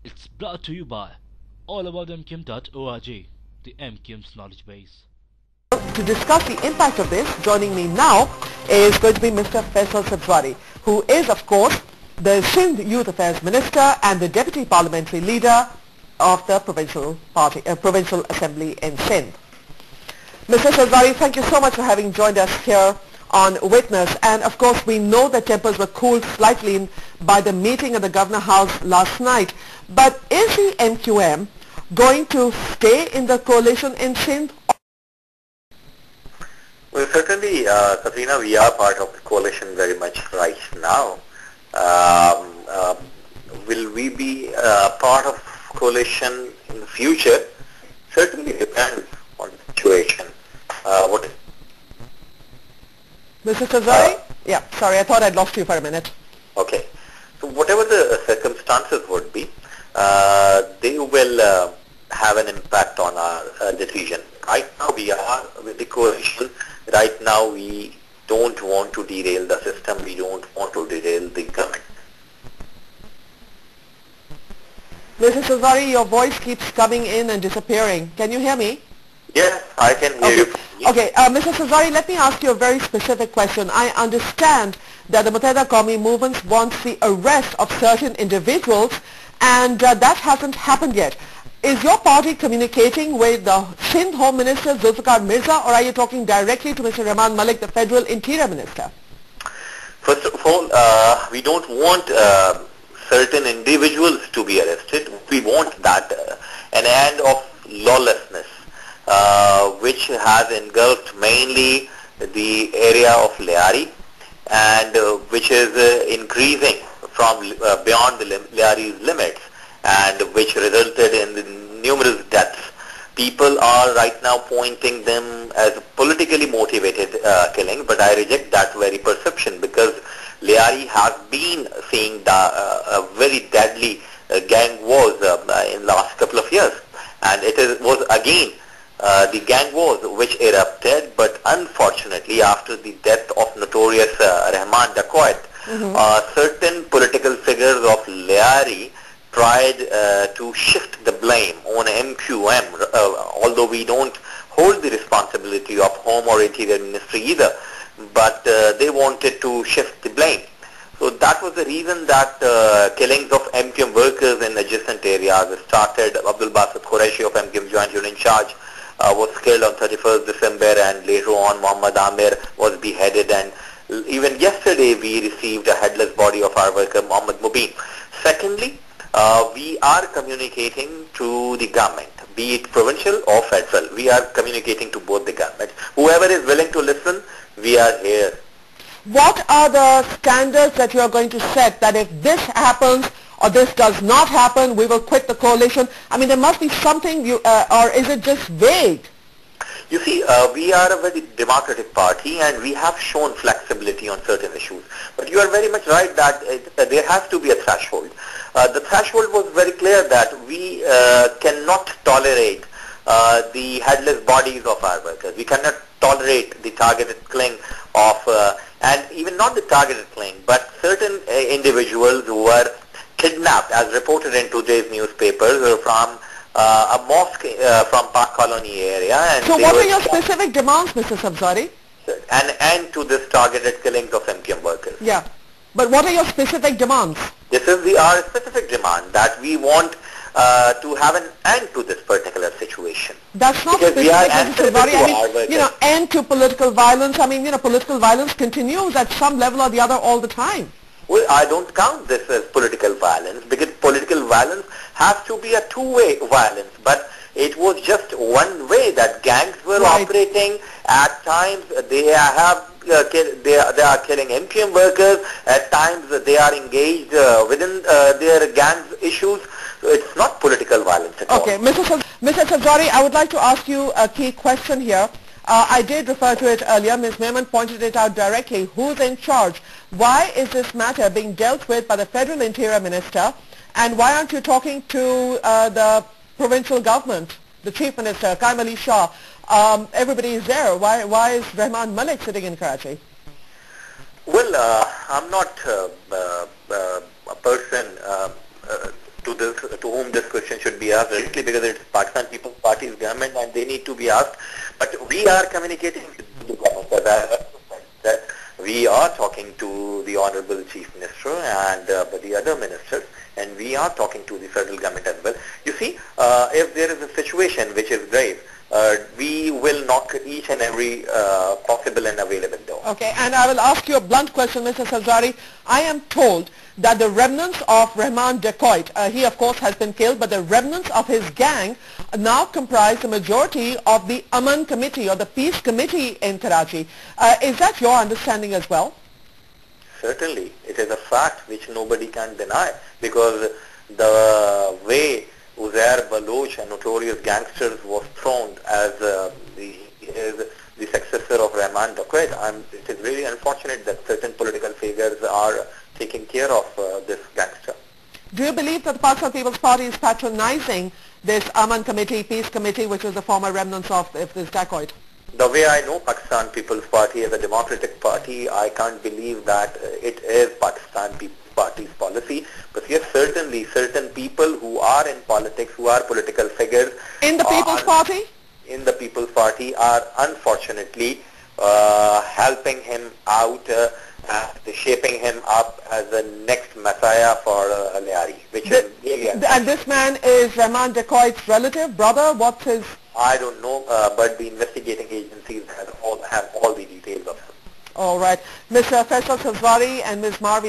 It's brought to you by allaboutmqm.org, the MQM's knowledge base. To discuss the impact of this, joining me now is going to be Mr. Faisal Sabzwari, who is, of course, the Sindh Youth Affairs Minister and the Deputy Parliamentary Leader of the Provincial Assembly in Sindh. Mr. Sabzwari, thank you so much for having joined us here on Witness. And of course, we know that tempers were cooled slightly by the meeting at the Governor House last night. But is the MQM going to stay in the coalition in Sindh? Well, certainly, Katrina, we are part of the coalition very much right now. Will we be part of coalition in the future? Certainly depends on the situation. Mr. Sabzwari? Yeah, sorry, I thought I'd lost you for a minute. Okay. So whatever the circumstances would be, they will have an impact on our decision. Right now we are with the coalition. Right now we don't want to derail the system. We don't want to derail the government. Mr. Sabzwari, your voice keeps coming in and disappearing. Can you hear me? Yes, I can hear you. Okay, Mr. Sabzwari, let me ask you a very specific question. I understand that the Muttahida Qawmi movement wants the arrest of certain individuals, and that hasn't happened yet. Is your party communicating with the Sindh Home Minister Zulfikar Mirza, or are you talking directly to Mr. Rahman Malik, the Federal Interior Minister? First of all, we don't want certain individuals to be arrested. We want that an end of lawlessness, which has engulfed mainly the area of Liari, and which is increasing from beyond the Liari's limits, and which resulted in the numerous deaths. People are right now pointing them as politically motivated killing, but I reject that very perception, because Liari has been seeing a very deadly gang wars in the last couple of years, and was again the gang wars which erupted, but unfortunately after the death of notorious Rahman Dacoit, certain political figures of Liari tried to shift the blame on MQM, although we don't hold the responsibility of Home or Interior Ministry either, but they wanted to shift the blame. So that was the reason that killings of MQM workers in adjacent areas started. Abdul Basit Qureshi of MQM Joint Union Charge was killed on 31st December, and later on Muhammad Amir was beheaded, and even yesterday we received a headless body of our worker Muhammad Mubin. Secondly, we are communicating to the government, be it provincial or federal. We are communicating to both the governments. Whoever is willing to listen, we are here. What are the standards that you are going to set, that if this happens or this does not happen, we will quit the coalition? I mean, there must be something, or is it just vague? You see, we are a very democratic party, and we have shown flexibility on certain issues. But you are very much right that there has to be a threshold. The threshold was very clear that we cannot tolerate the headless bodies of our workers. We cannot tolerate the targeted killing of, and even not the targeted killing, but certain individuals who were kidnapped, as reported in today's newspapers, from a mosque from Park Colony area. And so what are your specific demands, Mr. Sabzwari? An end to this targeted killings of MQM workers. Yeah. But what are your specific demands? This is our specific demand, that we want to have an end to this particular situation. That's not because specific, Mr. Sabzwari. I mean, end to political violence. I mean, political violence continues at some level or the other all the time. Well, I don't count this as political violence, because political violence has to be a two-way violence. But it was just one way that gangs were operating. At times they are killing MQM workers. At times they are engaged within their gangs issues. So it's not political violence at all. Okay, Mr. Sabzwari, I would like to ask you a key question here. I did refer to it earlier. Ms. Mehman pointed it out directly. Who's in charge? Why is this matter being dealt with by the Federal Interior Minister? And why aren't you talking to the provincial government, the Chief Minister, Qaim Ali Shah? Everybody is there. Why is Rahman Malik sitting in Karachi? Well, I'm not a person to whom this question should be asked directly, because it's Pakistan People's Party's government and they need to be asked. But we are communicating with the government that we are talking to the Honorable Chief Minister and the other ministers, and we are talking to the federal government as well. You see, if there is a situation which is grave, we will knock each and every possible and available door. Okay, and I will ask you a blunt question, Mr. Sabzwari. I am told that the remnants of Rahman Dacoit, he of course has been killed, but the remnants of his gang now comprise the majority of the Aman Committee or the Peace Committee in Karachi. Is that your understanding as well? Certainly, it is a fact which nobody can deny, because the way Uzair Baloch, a notorious gangster, was thrown as the successor of Rahman Dacoit, and it is really unfortunate that certain political figures are taking care of this gangster. Do you believe that the Pakistan People's Party is patronizing this Aman Committee, Peace Committee, which is the former remnants of this dacoit? The way I know Pakistan People's Party as a democratic party, I can't believe that it is Pakistan People's Party's policy. But yes, certainly certain people who are in politics, who are political figures in the People's Party? In the People's Party are unfortunately helping him out, shaping him up as the next messiah for Aliari, which is really unfortunate. And this man is Rahman Dacoit's relative, brother? What's his? I don't know, but the investigating agencies have all the details of him. All right. Mr. Faisal Sabzwari and Ms. Marvi.